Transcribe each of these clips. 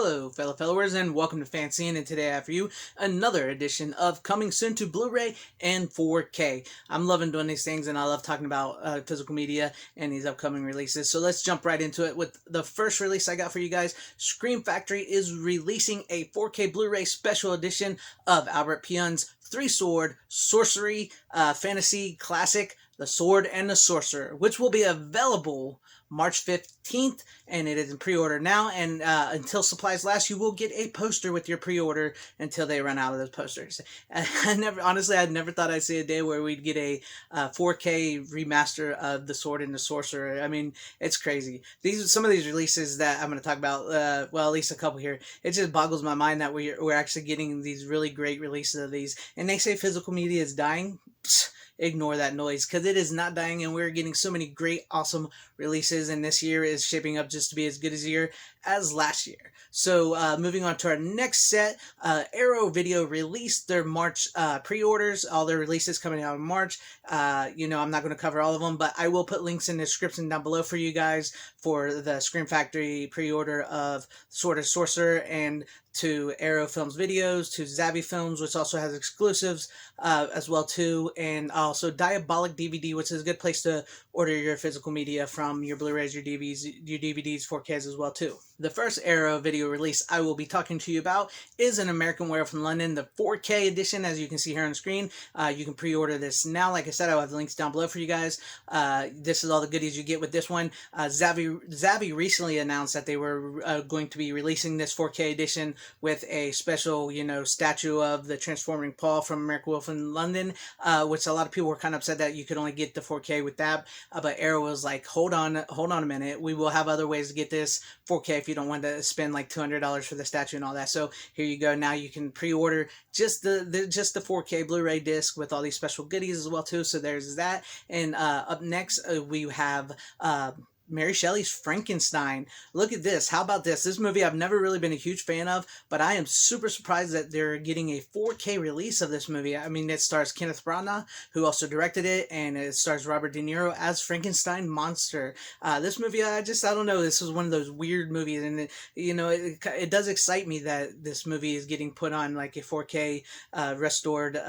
Hello, fellow followers, and welcome to FanZcene, and today I have for you another edition of coming soon to Blu-ray and 4K. I'm loving doing these things, and I love talking about physical media and these upcoming releases. So let's jump right into it with the first release I got for you guys. Scream Factory is releasing a 4K Blu-ray special edition of Albert Pyun's three-sword sorcery fantasy classic, The Sword and the Sorcerer, which will be available March 15th, and it is in pre-order now, and until supplies last, you will get a poster with your pre-order until they run out of those posters. I never thought I'd see a day where we'd get a 4K remaster of The Sword and the Sorcerer. I mean, it's crazy. Some of these releases that I'm going to talk about, well, at least a couple here, it just boggles my mind that we're actually getting these really great releases of these, and they say physical media is dying. Psst. Ignore that noise, because it is not dying, and we're getting so many great, awesome releases, and this year is shaping up just to be as good a year as last year. So moving on to our next set, Arrow Video released their March pre-orders, all their releases coming out in March. I'm not going to cover all of them, but I will put links in the description down below for you guys for the Scream Factory pre-order of Sword and Sorcerer, and to Arrow Films videos, to Zavvi Films, which also has exclusives as well too, and also Diabolic DVD, which is a good place to order your physical media from, your Blu-rays, your DVDs, 4Ks as well too. The first Arrow video release I will be talking to you about is an American Werewolf in London, the 4K edition, as you can see here on the screen. You can pre-order this now. Like I said, I'll have the links down below for you guys. This is all the goodies you get with this one. Zavvi recently announced that they were going to be releasing this 4K edition with a special, statue of the transforming Paul from American Werewolf in London, which a lot of people were kind of upset that you could only get the 4K with that. But Arrow was like, hold on a minute. We will have other ways to get this 4K if you don't want to spend like $200 for the statue and all that. So here you go. Now you can pre-order just the 4K Blu-ray disc with all these special goodies as well too. So there's that. And up next we have Mary Shelley's Frankenstein. Look at this. How about this? This movie I've never really been a huge fan of, but I am super surprised that they're getting a 4K release of this movie. I mean, it stars Kenneth Branagh, who also directed it, and it stars Robert De Niro as Frankenstein monster. This movie, I don't know. This was one of those weird movies, and it does excite me that this movie is getting put on like a 4K restored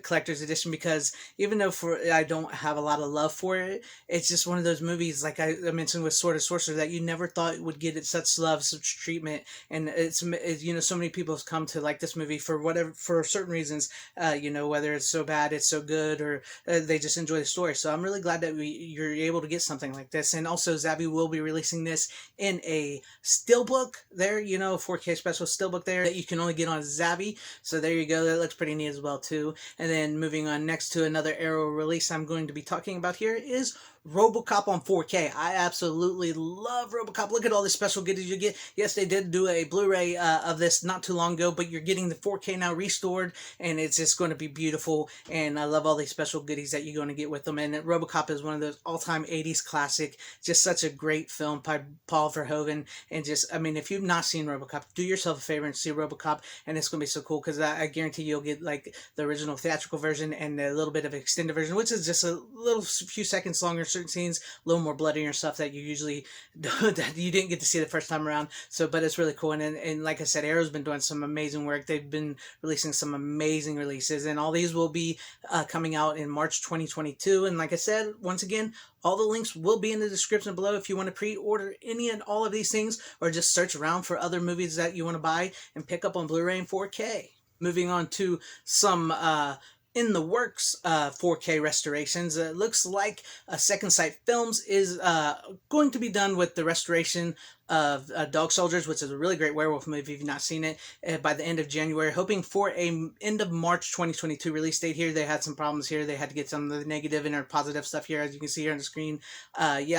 collector's edition, because even though I don't have a lot of love for it, it's just one of those movies, like I mentioned with Sword and Sorcerer, that you never thought would get such love, such treatment, and it's so many people have come to like this movie for certain reasons, whether it's so bad, it's so good, or they just enjoy the story. So I'm really glad that you're able to get something like this. And also Zavvi will be releasing this in a steelbook there, 4K special steelbook there that you can only get on Zavvi. So there you go. That looks pretty neat as well too. And then moving on next to another Arrow release I'm going to be talking about here is RoboCop on 4K. I absolutely love RoboCop. Look at all the special goodies you get. Yes, they did do a Blu-ray of this not too long ago, but you're getting the 4K now restored, and it's just going to be beautiful. And I love all these special goodies that you're going to get with them. And RoboCop is one of those all-time 80s classic. Just such a great film by Paul Verhoeven. And just, I mean, if you've not seen RoboCop, do yourself a favor and see RoboCop, and it's going to be so cool, because I guarantee you'll get like the original theatrical version and a little bit of extended version, which is just a little few seconds longer, certain scenes, a little more bloody and stuff that you usually that you didn't get to see the first time around. So, but it's really cool. And like I said, Arrow's been doing some amazing work. They've been releasing some amazing releases, and all these will be coming out in March 2022. And like I said, once again, all the links will be in the description below if you want to pre-order any and all of these things, or just search around for other movies that you want to buy and pick up on Blu-ray and 4K. Moving on to some in the works 4K restorations. It looks like Second Sight Films is going to be done with the restoration of Dog Soldiers, which is a really great werewolf movie if you've not seen it, by the end of January, hoping for a end of March 2022 release date here. They had some problems here. They had to get some of the negative and positive stuff here, as you can see here on the screen.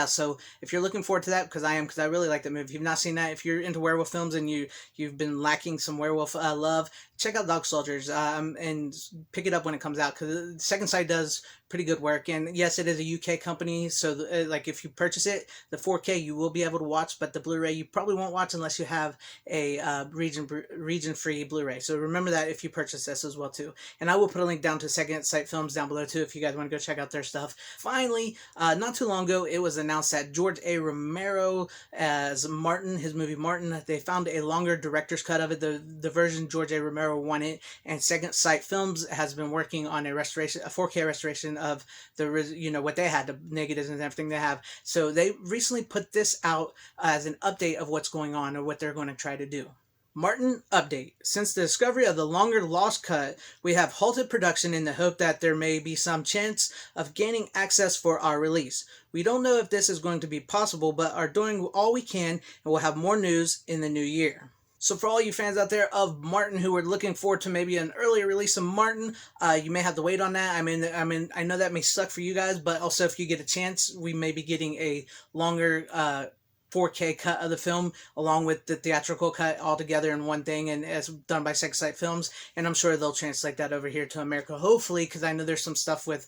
So if you're looking forward to that, because I really like that movie. If you've not seen that, if you're into werewolf films and you've been lacking some werewolf love, check out Dog Soldiers and pick it up when it comes out, because Second Sight does pretty good work. And yes, it is a UK company, so like if you purchase it, the 4K you will be able to watch, but the Blu-ray you probably won't watch unless you have a region-free Blu-ray. So remember that if you purchase this as well too. And I will put a link down to Second Sight Films down below too if you guys want to go check out their stuff. Finally, not too long ago, it was announced that George A. Romero as Martin, his movie Martin, they found a longer director's cut of it, the version George A. Romero wanted, and Second Sight Films has been working on a 4K restoration of the, what they had, the negatives and everything they have. So they recently put this out as an update of what's going on or what they're going to try to do. Martin update. Since the discovery of the longer lost cut, we have halted production in the hope that there may be some chance of gaining access for our release. We don't know if this is going to be possible, but are doing all we can, and we'll have more news in the new year. So for all you fans out there of Martin who are looking forward to maybe an earlier release of Martin, you may have to wait on that. I mean, I know that may suck for you guys, but also if you get a chance, we may be getting a longer 4K cut of the film along with the theatrical cut all together in one thing, and as done by Second Sight Films, and I'm sure they'll translate that over here to America, hopefully, because I know there's some stuff with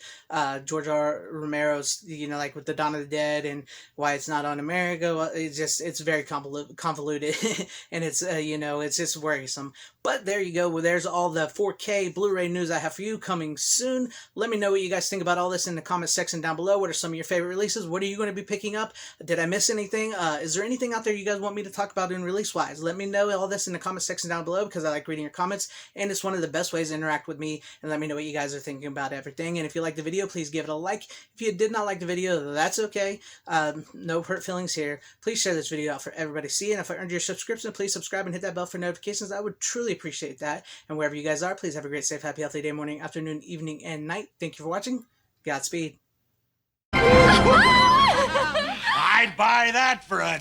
George R. Romero's, like with the Dawn of the Dead and why it's not on America. Well, it's very convoluted and it's it's just worrisome. But there you go. Well, there's all the 4K Blu-ray news I have for you coming soon. Let me know what you guys think about all this in the comment section down below. What are some of your favorite releases? What are you going to be picking up? Did I miss anything? Is there anything out there you guys want me to talk about in release-wise? Let me know all this in the comment section down below because I like reading your comments, and it's one of the best ways to interact with me and let me know what you guys are thinking about everything. And if you like the video, please give it a like. If you did not like the video, that's okay. No hurt feelings here. Please share this video out for everybody to see, and if I earned your subscription, please subscribe and hit that bell for notifications. I would truly appreciate that. And wherever you guys are, please have a great, safe, happy, healthy day, morning, afternoon, evening, and night. Thank you for watching. Godspeed. I'd buy that for $1.